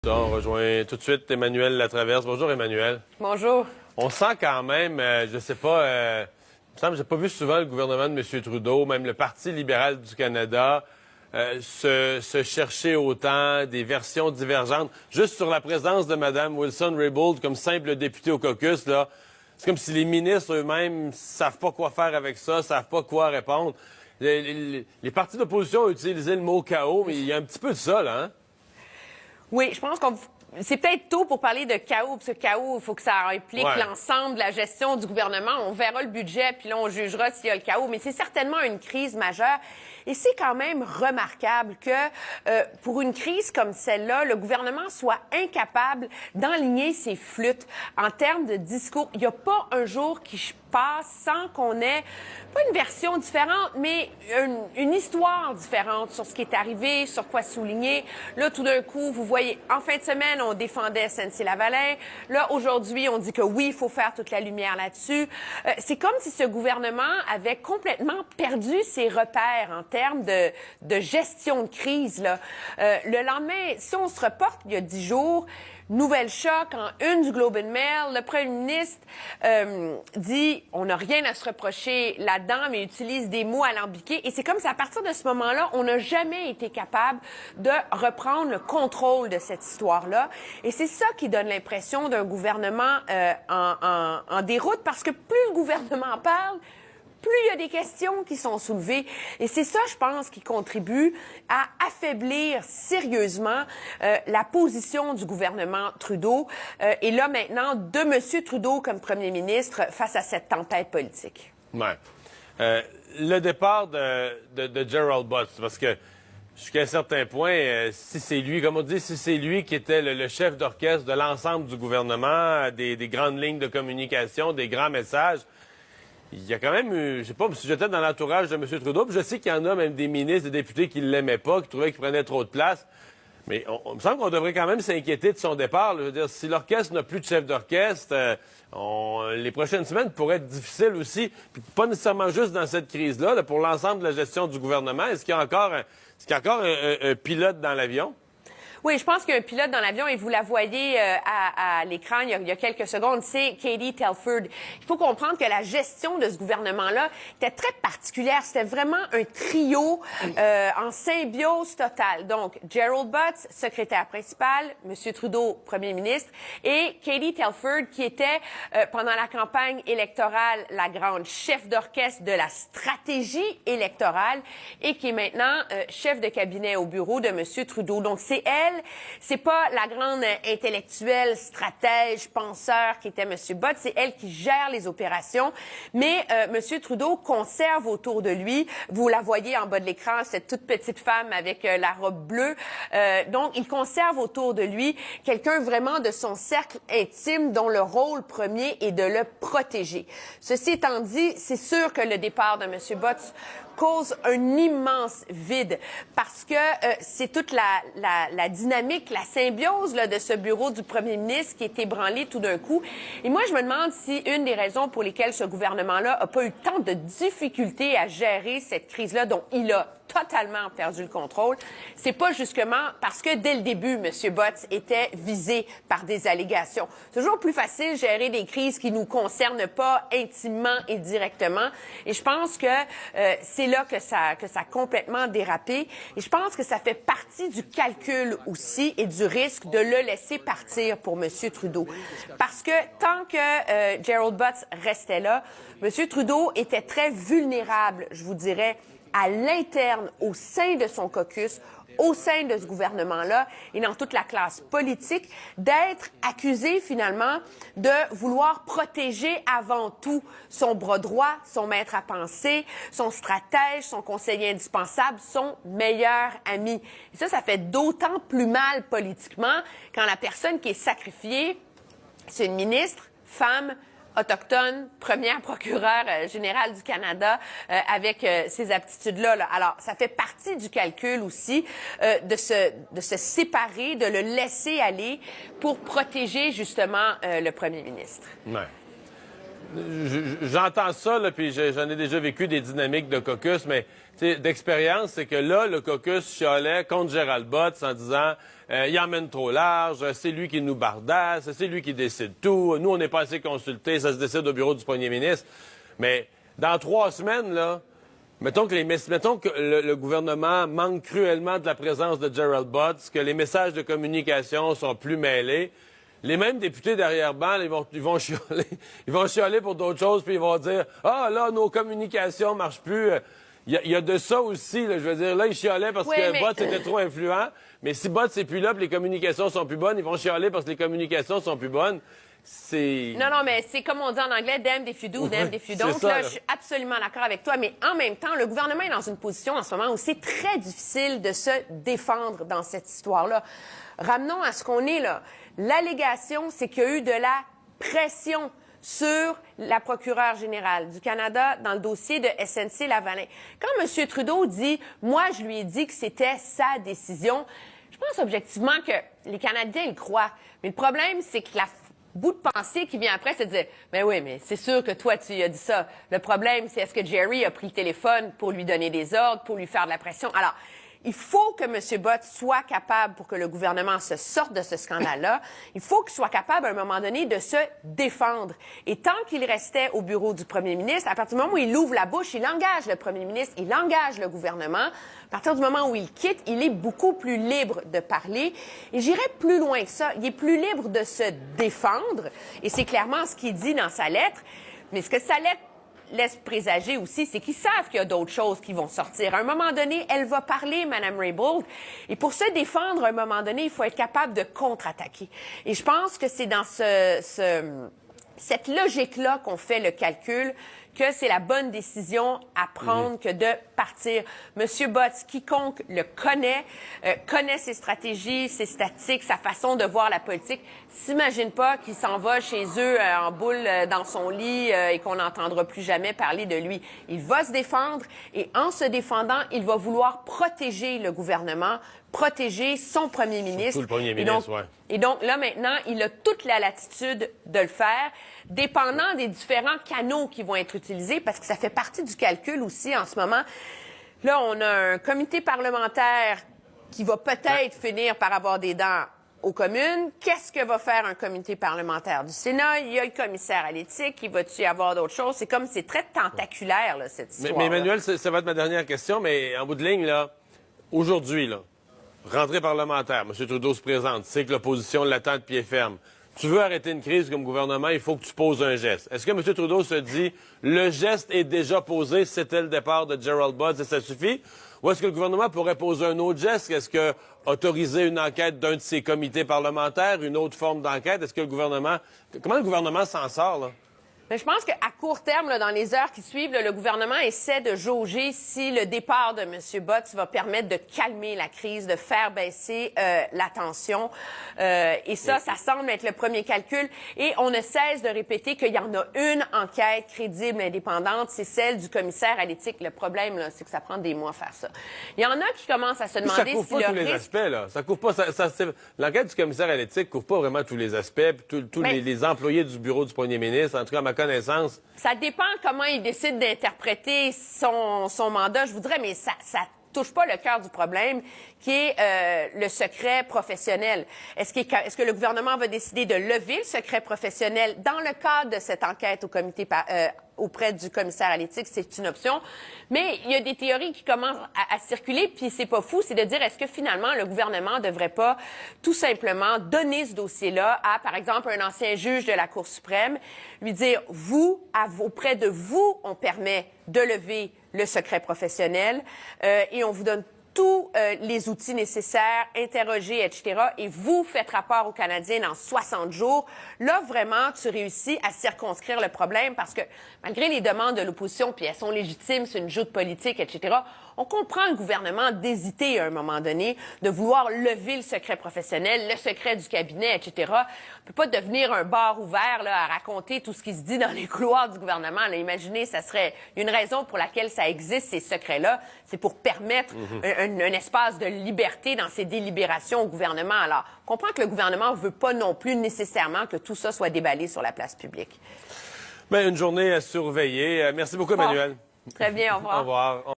On rejoint tout de suite Emmanuel Latraverse. Bonjour, Emmanuel. Bonjour. On sent quand même, je sais pas, il me semble que j'ai pas vu souvent le gouvernement de M. Trudeau, même le Parti libéral du Canada, se chercher autant des versions divergentes. Juste sur la présence de Mme Wilson-Raybould comme simple députée au caucus, là, c'est comme si les ministres eux-mêmes savent pas quoi faire avec ça, savent pas quoi répondre. Les partis d'opposition ont utilisé le mot chaos, mais il y a un petit peu de ça, là, hein? Oui, je pense qu'on... C'est peut-être tôt pour parler de chaos, parce que chaos, il faut que ça implique l'ensemble de la gestion du gouvernement. On verra le budget, puis là, on jugera s'il y a le chaos. Mais c'est certainement une crise majeure. Et c'est quand même remarquable que, pour une crise comme celle-là, le gouvernement soit incapable d'enligner ses flûtes en termes de discours. Il n'y a pas un jour qui passe sans qu'on ait, pas une version différente, mais une histoire différente sur ce qui est arrivé, sur quoi souligner. Là, tout d'un coup, vous voyez, en fin de semaine, on défendait SNC-Lavalin. Là, aujourd'hui, on dit que oui, il faut faire toute la lumière là-dessus. C'est comme si ce gouvernement avait complètement perdu ses repères en termes de gestion de crise, là. Le lendemain, si on se reporte il y a 10 jours, nouvelle choc en une du Globe and Mail. Le premier ministre dit on n'a rien à se reprocher là-dedans, mais utilise des mots alambiqués. Et c'est comme si à partir de ce moment-là, on n'a jamais été capable de reprendre le contrôle de cette histoire-là. Et c'est ça qui donne l'impression d'un gouvernement en déroute, parce que plus le gouvernement parle, plus il y a des questions qui sont soulevées. Et c'est ça, je pense, qui contribue à affaiblir sérieusement la position du gouvernement Trudeau. Et là, maintenant, de M. Trudeau comme premier ministre face à cette tempête politique. Ouais. Le départ de Gerald Butts, parce que jusqu'à un certain point, si c'est lui, comme on dit, si c'est lui qui était le chef d'orchestre de l'ensemble du gouvernement, des grandes lignes de communication, des grands messages, il y a quand même eu, je sais pas, si j'étais dans l'entourage de M. Trudeau, puis je sais qu'il y en a même des ministres, des députés qui ne l'aimaient pas, qui trouvaient qu'il prenait trop de place. Mais on me semble qu'on devrait quand même s'inquiéter de son départ. Là. Je veux dire, si l'orchestre n'a plus de chef d'orchestre, les prochaines semaines pourraient être difficiles aussi. Puis pas nécessairement juste dans cette crise-là, là, pour l'ensemble de la gestion du gouvernement. Est-ce qu'il y a encore un pilote dans l'avion? Oui, je pense qu'il y a un pilote dans l'avion et vous la voyez à l'écran il y a quelques secondes, c'est Katie Telford. Il faut comprendre que la gestion de ce gouvernement-là était très particulière. C'était vraiment un trio en symbiose totale. Donc, Gerald Butts, secrétaire principal, M. Trudeau, premier ministre, et Katie Telford, qui était, pendant la campagne électorale, la grande chef d'orchestre de la stratégie électorale et qui est maintenant chef de cabinet au bureau de M. Trudeau. Donc, c'est elle. C'est pas la grande intellectuelle, stratège, penseur qui était M. Butts, c'est elle qui gère les opérations. Mais M. Trudeau conserve autour de lui, vous la voyez en bas de l'écran, cette toute petite femme avec la robe bleue. Donc, il conserve autour de lui quelqu'un vraiment de son cercle intime dont le rôle premier est de le protéger. Ceci étant dit, c'est sûr que le départ de M. Butts cause un immense vide parce que c'est toute la dynamique, la symbiose là, de ce bureau du premier ministre qui est ébranlé tout d'un coup. Et moi, je me demande si une des raisons pour lesquelles ce gouvernement-là n'a pas eu tant de difficultés à gérer cette crise-là dont il a totalement perdu le contrôle, c'est pas justement parce que dès le début, M. Butts était visé par des allégations. C'est toujours plus facile de gérer des crises qui nous concernent pas intimement et directement. Et je pense que c'est là que ça a complètement dérapé. Et je pense que ça fait partie du calcul aussi et du risque de le laisser partir pour M. Trudeau. Parce que tant que Gerald Butts restait là, M. Trudeau était très vulnérable, je vous dirais, à l'interne, au sein de son caucus, au sein de ce gouvernement-là et dans toute la classe politique, d'être accusé finalement de vouloir protéger avant tout son bras droit, son maître à penser, son stratège, son conseiller indispensable, son meilleur ami. Et ça fait d'autant plus mal politiquement quand la personne qui est sacrifiée, c'est une ministre, femme, autochtone, première procureure générale du Canada avec ces aptitudes-là. Là. Alors, ça fait partie du calcul aussi de se séparer, de le laisser aller pour protéger justement le premier ministre. Ouais. J'entends ça, là, puis j'en ai déjà vécu des dynamiques de caucus, mais d'expérience, c'est que là, le caucus chialait contre Gérald Botts en disant il emmène trop large, c'est lui qui nous bardasse, c'est lui qui décide tout, nous, on n'est pas assez consultés, ça se décide au bureau du premier ministre. Mais dans 3 semaines, là, mettons que le gouvernement manque cruellement de la présence de Gerald Butts, que les messages de communication sont plus mêlés. Les mêmes députés derrière-ban, ils vont chialer. Ils vont chialer pour d'autres choses, puis ils vont dire « Ah, là, nos communications marchent plus. » Il y a de ça aussi, là, je veux dire. Là, ils chialaient parce que Butts était trop influent. Mais si Butts n'est plus là, puis les communications sont plus bonnes, ils vont chialer parce que les communications sont plus bonnes. Non, mais c'est comme on dit en anglais, damned if you do, damned if you don't. Là, je suis absolument d'accord avec toi, mais en même temps, le gouvernement est dans une position en ce moment où c'est très difficile de se défendre dans cette histoire-là. Ramenons à ce qu'on est là. L'allégation, c'est qu'il y a eu de la pression sur la procureure générale du Canada dans le dossier de SNC-Lavalin. Quand M. Trudeau dit « Moi, je lui ai dit que c'était sa décision », je pense objectivement que les Canadiens le croient. Mais le problème, c'est que la bout de pensée qui vient après, c'est de dire « Ben oui, mais c'est sûr que toi, tu as dit ça. Le problème, c'est est-ce que Jerry a pris le téléphone pour lui donner des ordres, pour lui faire de la pression? » Alors, il faut que M. Bott soit capable, pour que le gouvernement se sorte de ce scandale-là, il faut qu'il soit capable, à un moment donné, de se défendre. Et tant qu'il restait au bureau du premier ministre, à partir du moment où il ouvre la bouche, il engage le premier ministre, il engage le gouvernement. À partir du moment où il quitte, il est beaucoup plus libre de parler. Et j'irais plus loin que ça. Il est plus libre de se défendre. Et c'est clairement ce qu'il dit dans sa lettre. Mais ce que sa lettre laisse présager aussi, c'est qu'ils savent qu'il y a d'autres choses qui vont sortir. À un moment donné, elle va parler, Mme Raybould, et pour se défendre, à un moment donné, il faut être capable de contre-attaquer. Et je pense que c'est dans cette logique-là qu'on fait le calcul que c'est la bonne décision à prendre que de partir. Monsieur Botts, quiconque le connaît, connaît ses stratégies, ses statistiques, sa façon de voir la politique, s'imagine pas qu'il s'en va chez eux en boule dans son lit et qu'on n'entendra plus jamais parler de lui. Il va se défendre et en se défendant, il va vouloir protéger le gouvernement, protéger son premier ministre. Surtout le premier ministre, oui. Et donc, là, maintenant, il a toute la latitude de le faire, dépendant des différents canaux qui vont être utilisés, parce que ça fait partie du calcul aussi en ce moment. Là, on a un comité parlementaire qui va peut-être finir par avoir des dents aux communes. Qu'est-ce que va faire un comité parlementaire du Sénat? Il y a le commissaire à l'éthique. Il va-tu y avoir d'autres choses? C'est très tentaculaire, là, cette histoire. Mais Emmanuel, ça va être ma dernière question, mais en bout de ligne, là, aujourd'hui, là, rentrée parlementaire, M. Trudeau se présente, c'est que l'opposition l'attend de pied ferme. Tu veux arrêter une crise comme gouvernement, il faut que tu poses un geste. Est-ce que M. Trudeau se dit, le geste est déjà posé, c'était le départ de Gerald Butts et ça suffit? Ou est-ce que le gouvernement pourrait poser un autre geste? Est-ce que autoriser une enquête d'un de ses comités parlementaires, une autre forme d'enquête? Est-ce que le gouvernement... Comment le gouvernement s'en sort, là? Mais je pense qu'à court terme, là, dans les heures qui suivent, là, le gouvernement essaie de jauger si le départ de M. Botts va permettre de calmer la crise, de faire baisser la tension. Et ça semble être le premier calcul. Et on ne cesse de répéter qu'il y en a une enquête crédible, indépendante, c'est celle du commissaire à l'éthique. Le problème, là, c'est que ça prend des mois à faire ça. Il y en a qui commencent à se demander si le risque... Ça couvre pas tous les aspects, là. Ça couvre pas... L'enquête du commissaire à l'éthique couvre pas vraiment tous les aspects, tous les employés du bureau du premier ministre, en tout cas, ma connaissance. Ça dépend comment il décide d'interpréter son mandat, je voudrais, mais ça touche pas le cœur du problème, qui est le secret professionnel. Est-ce que le gouvernement va décider de lever le secret professionnel dans le cadre de cette enquête au comité auprès du commissaire à l'éthique? C'est une option. Mais il y a des théories qui commencent à circuler, puis c'est pas fou, c'est de dire est-ce que finalement le gouvernement devrait pas tout simplement donner ce dossier-là à, par exemple, un ancien juge de la Cour suprême, lui dire, auprès de vous, on permet de lever le secret professionnel et on vous donne tous les outils nécessaires, interroger, etc. Et vous faites rapport aux Canadiens dans 60 jours. Là, vraiment, tu réussis à circonscrire le problème parce que malgré les demandes de l'opposition, puis elles sont légitimes, c'est une joute politique, etc., on comprend le gouvernement d'hésiter à un moment donné, de vouloir lever le secret professionnel, le secret du cabinet, etc. On peut pas devenir un bar ouvert là, à raconter tout ce qui se dit dans les couloirs du gouvernement. Là, imaginez, ça serait une raison pour laquelle ça existe, ces secrets-là. C'est pour permettre un espace de liberté dans ses délibérations au gouvernement. Alors, on comprend que le gouvernement veut pas non plus nécessairement que tout ça soit déballé sur la place publique. Bien, une journée à surveiller. Merci beaucoup, Emmanuel. Très bien, au revoir. Au revoir.